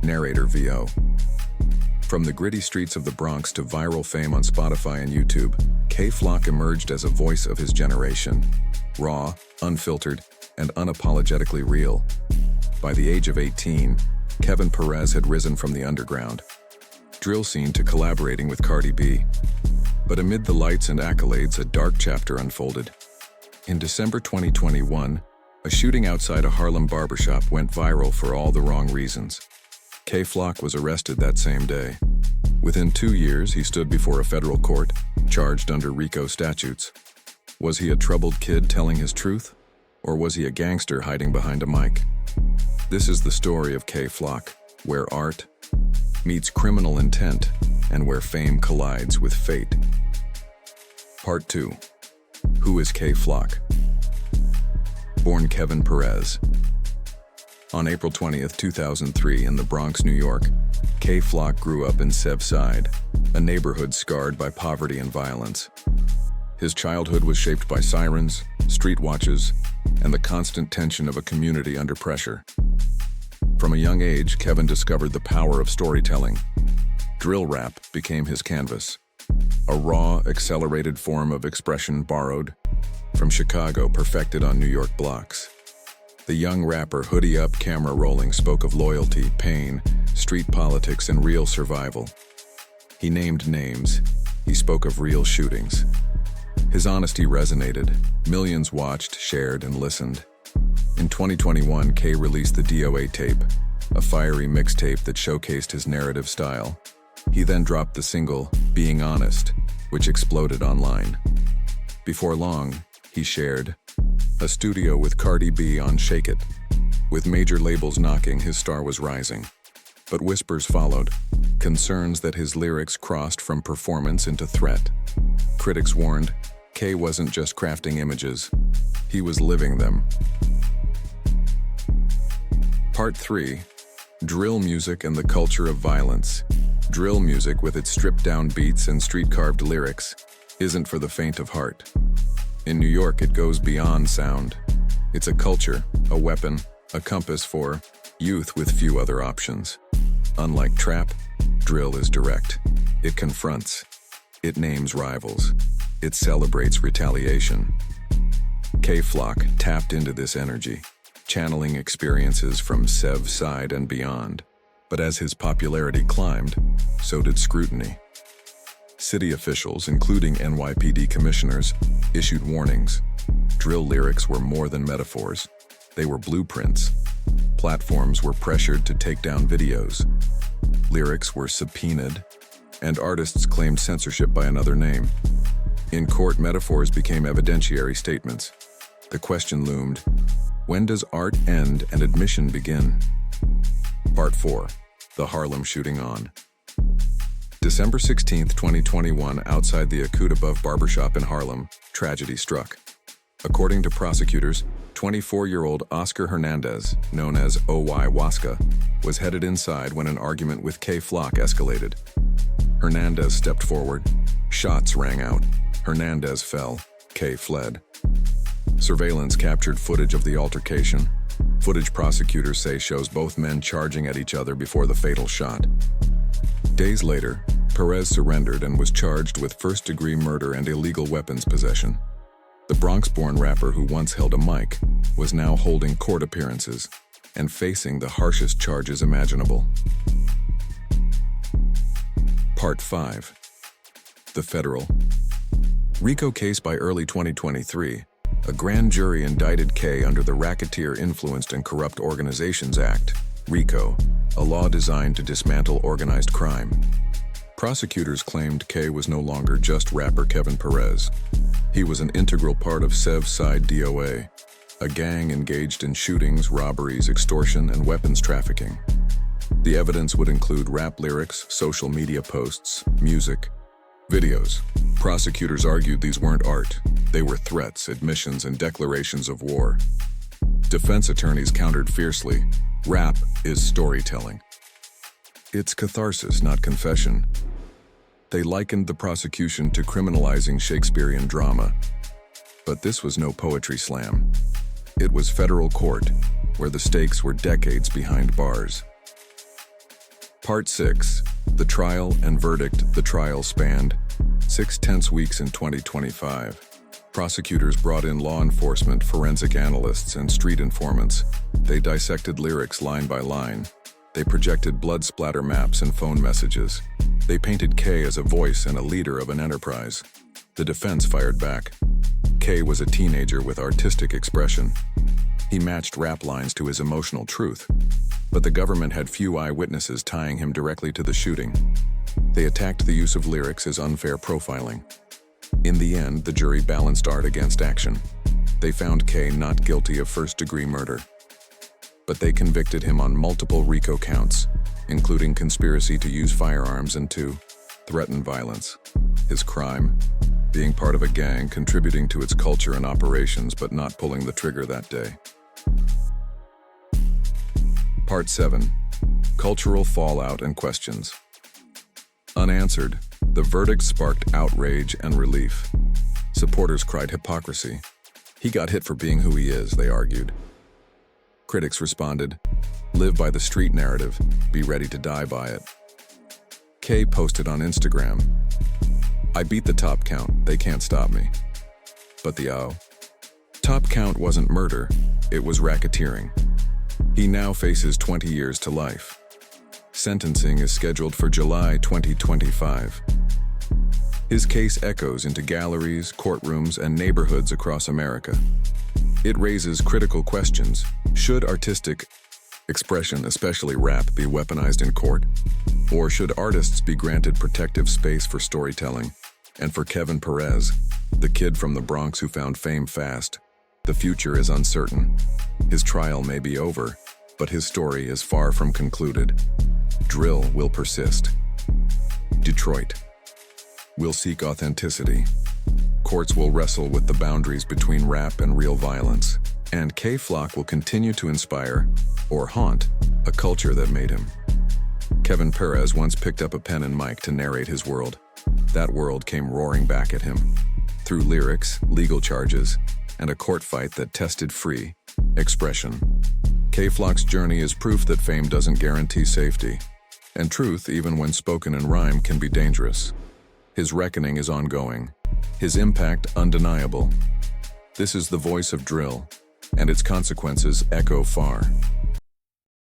Narrator VO. From the gritty streets of the Bronx to viral fame on Spotify and YouTube, K-Flock emerged as a voice of his generation. Raw, unfiltered, and unapologetically real. By the age of 18, Kevin Perez had risen from the underground drill scene to collaborating with Cardi B. But amid the lights and accolades, a dark chapter unfolded. In December 2021, a shooting outside a Harlem barbershop went viral for all the wrong reasons. K-Flock was arrested that same day. Within 2 years, he stood before a federal court, charged under RICO statutes. Was he a troubled kid telling his truth? Or was he a gangster hiding behind a mic? This is the story of K-Flock, where art meets criminal intent and where fame collides with fate. Part 2. Who is K-Flock? Born Kevin Perez. On April 20th, 2003, in the Bronx, New York, K-Flock grew up in Sev Side, a neighborhood scarred by poverty and violence. His childhood was shaped by sirens, street watches, and the constant tension of a community under pressure. From a young age, Kevin discovered the power of storytelling. Drill rap became his canvas, a raw, accelerated form of expression borrowed from Chicago, perfected on New York blocks. The young rapper, hoodie up, camera rolling, spoke of loyalty, pain, street politics, and real survival. He named names. He spoke of real shootings. His honesty resonated. Millions watched, shared, and listened. In 2021, K released the DOA tape, a fiery mixtape that showcased his narrative style. He then dropped the single, Being Honest, which exploded online. Before long, he shared a studio with Cardi B on Shake It. With major labels knocking, his star was rising. But whispers followed, concerns that his lyrics crossed from performance into threat. Critics warned, K wasn't just crafting images, he was living them. Part 3. Drill music and the culture of violence. Drill music, with its stripped-down beats and street-carved lyrics, isn't for the faint of heart. In New York, it goes beyond sound. It's a culture, a weapon, a compass for youth with few other options. Unlike trap, drill is direct. It confronts. It names rivals. It celebrates retaliation. K-Flock tapped into this energy, channeling experiences from Sev Side and beyond. But as his popularity climbed, so did scrutiny. City officials, including NYPD commissioners, issued warnings. Drill lyrics were more than metaphors. They were blueprints. Platforms were pressured to take down videos. Lyrics were subpoenaed, and artists claimed censorship by another name. In court, metaphors became evidentiary statements. The question loomed, when does art end and admission begin? Part 4. The Harlem Shooting On. December 16, 2021, outside the Above barbershop in Harlem, tragedy struck. According to prosecutors, 24-year-old Oscar Hernandez, known as OY Waska, was headed inside when an argument with K-Flock escalated. Hernandez stepped forward. Shots rang out. Hernandez fell. K fled. Surveillance captured footage of the altercation. Footage prosecutors say shows both men charging at each other before the fatal shot. Days later, Perez surrendered and was charged with first-degree murder and illegal weapons possession. The Bronx-born rapper who once held a mic was now holding court appearances and facing the harshest charges imaginable. Part 5. The Federal RICO case. By early 2023, a grand jury indicted K under the Racketeer Influenced and Corrupt Organizations Act, RICO, a law designed to dismantle organized crime. Prosecutors claimed K was no longer just rapper Kevin Perez. He was an integral part of Sev Side DOA, a gang engaged in shootings, robberies, extortion, and weapons trafficking. The evidence would include rap lyrics, social media posts, music, videos. Prosecutors argued these weren't art. They were threats, admissions, and declarations of war. Defense attorneys countered fiercely. Rap is storytelling. It's catharsis, not confession. They likened the prosecution to criminalizing Shakespearean drama. But this was no poetry slam. It was federal court, where the stakes were decades behind bars. Part 6. The Trial and Verdict. The trial spanned 6 tense weeks in 2025. Prosecutors brought in law enforcement, forensic analysts, and street informants. They dissected lyrics line by line. They projected blood splatter maps and phone messages. They painted K as a voice and a leader of an enterprise. The defense fired back. K was a teenager with artistic expression. He matched rap lines to his emotional truth. But the government had few eyewitnesses tying him directly to the shooting. They attacked the use of lyrics as unfair profiling. In the end, the jury balanced art against action. They found K not guilty of first-degree murder. But they convicted him on multiple RICO counts, including conspiracy to use firearms and to threaten violence. His crime? Being part of a gang, contributing to its culture and operations, but not pulling the trigger that day. Part 7. Cultural fallout and questions. Unanswered, the verdict sparked outrage and relief. Supporters cried hypocrisy. He got hit for being who he is, they argued. Critics responded, live by the street narrative, be ready to die by it. K posted on Instagram, I beat the top count, they can't stop me. But the top count wasn't murder, it was racketeering. He now faces 20 years to life. Sentencing is scheduled for July 2025. His case echoes into galleries, courtrooms, and neighborhoods across America. It raises critical questions. Should artistic expression, especially rap, be weaponized in court? Or should artists be granted protective space for storytelling? And for Kevin Perez, the kid from the Bronx who found fame fast, the future is uncertain. His trial may be over, but his story is far from concluded. Drill will persist. Detroit will seek authenticity. Courts will wrestle with the boundaries between rap and real violence. And K-Flock will continue to inspire, or haunt, a culture that made him. Kevin Perez once picked up a pen and mic to narrate his world. That world came roaring back at him. Through lyrics, legal charges, and a court fight that tested free expression. K-Flock's journey is proof that fame doesn't guarantee safety. And truth, even when spoken in rhyme, can be dangerous. His reckoning is ongoing. His impact undeniable. This is the voice of drill, and its consequences echo far.